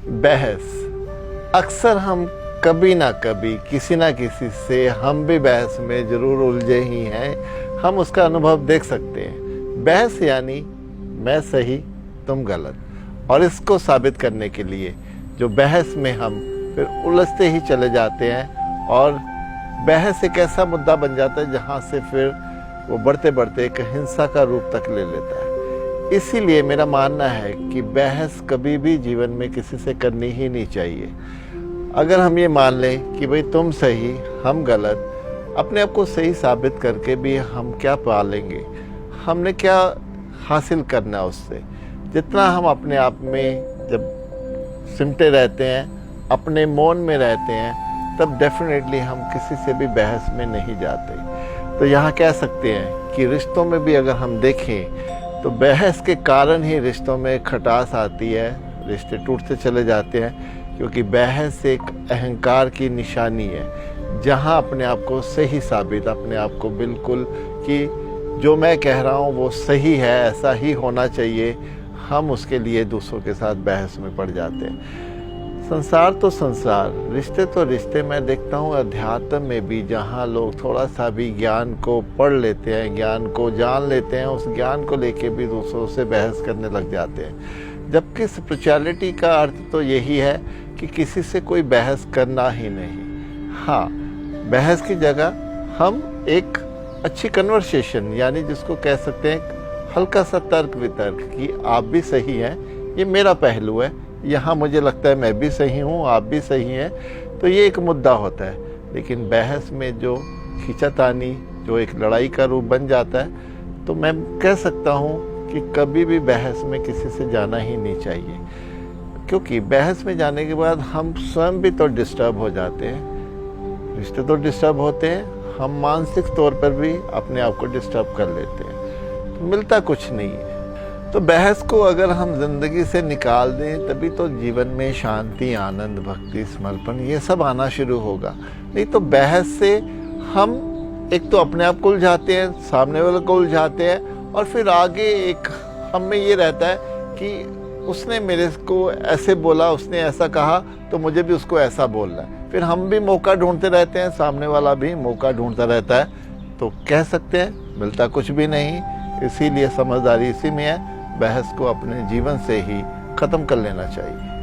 बहस अक्सर हम कभी ना कभी किसी ना किसी से हम भी बहस में ज़रूर उलझे ही हैं। हम उसका अनुभव देख सकते हैं। बहस यानी मैं सही तुम गलत, और इसको साबित करने के लिए जो बहस में हम फिर उलझते ही चले जाते हैं और बहस एक ऐसा मुद्दा बन जाता है जहाँ से फिर वो बढ़ते बढ़ते एक हिंसा का रूप तक ले लेता है। इसीलिए मेरा मानना है कि बहस कभी भी जीवन में किसी से करनी ही नहीं चाहिए। अगर हम ये मान लें कि भाई तुम सही हम गलत, अपने आप को सही साबित करके भी हम क्या पा लेंगे, हमने क्या हासिल करना उससे। जितना हम अपने आप में जब सिमटे रहते हैं, अपने मौन में रहते हैं, तब डेफिनेटली हम किसी से भी बहस में नहीं जाते। तो यहाँ कह सकते हैं कि रिश्तों में भी अगर हम देखें तो बहस के कारण ही रिश्तों में खटास आती है, रिश्ते टूटते चले जाते हैं, क्योंकि बहस एक अहंकार की निशानी है, जहाँ अपने आप को सही साबित, अपने आप को बिल्कुल कि जो मैं कह रहा हूँ वो सही है, ऐसा ही होना चाहिए, हम उसके लिए दूसरों के साथ बहस में पड़ जाते हैं। संसार तो संसार, रिश्ते तो रिश्ते। मैं देखता हूँ अध्यात्म में भी, जहाँ लोग थोड़ा सा भी ज्ञान को पढ़ लेते हैं, ज्ञान को जान लेते हैं, उस ज्ञान को लेके भी दूसरों से बहस करने लग जाते हैं। जबकि स्पिरिचुअलिटी का अर्थ तो यही है कि किसी से कोई बहस करना ही नहीं। हाँ, बहस की जगह हम एक अच्छी कन्वर्सेशन, यानी जिसको कह सकते हैं हल्का सा तर्क वितर्क, कि आप भी सही हैं, ये मेरा पहलू है, यहाँ मुझे लगता है मैं भी सही हूँ, आप भी सही हैं, तो ये एक मुद्दा होता है। लेकिन बहस में जो खींचातानी, जो एक लड़ाई का रूप बन जाता है, तो मैं कह सकता हूँ कि कभी भी बहस में किसी से जाना ही नहीं चाहिए, क्योंकि बहस में जाने के बाद हम स्वयं भी तो डिस्टर्ब हो जाते हैं, रिश्ते तो डिस्टर्ब होते हैं, हम मानसिक तौर पर भी अपने आप को डिस्टर्ब कर लेते हैं, तो मिलता कुछ नहीं है। तो बहस को अगर हम जिंदगी से निकाल दें, तभी तो जीवन में शांति, आनंद, भक्ति, समर्पण ये सब आना शुरू होगा। नहीं तो बहस से हम एक तो अपने आप को उलझाते हैं, सामने वाले को उलझाते हैं, और फिर आगे एक हम में ये रहता है कि उसने मेरे को ऐसे बोला, उसने ऐसा कहा, तो मुझे भी उसको ऐसा बोलना है। फिर हम भी मौका ढूंढते रहते हैं, सामने वाला भी मौका ढूंढता रहता है, तो कह सकते हैं मिलता कुछ भी नहीं। इसीलिए समझदारी इसी में है, बहस को अपने जीवन से ही ख़त्म कर लेना चाहिए।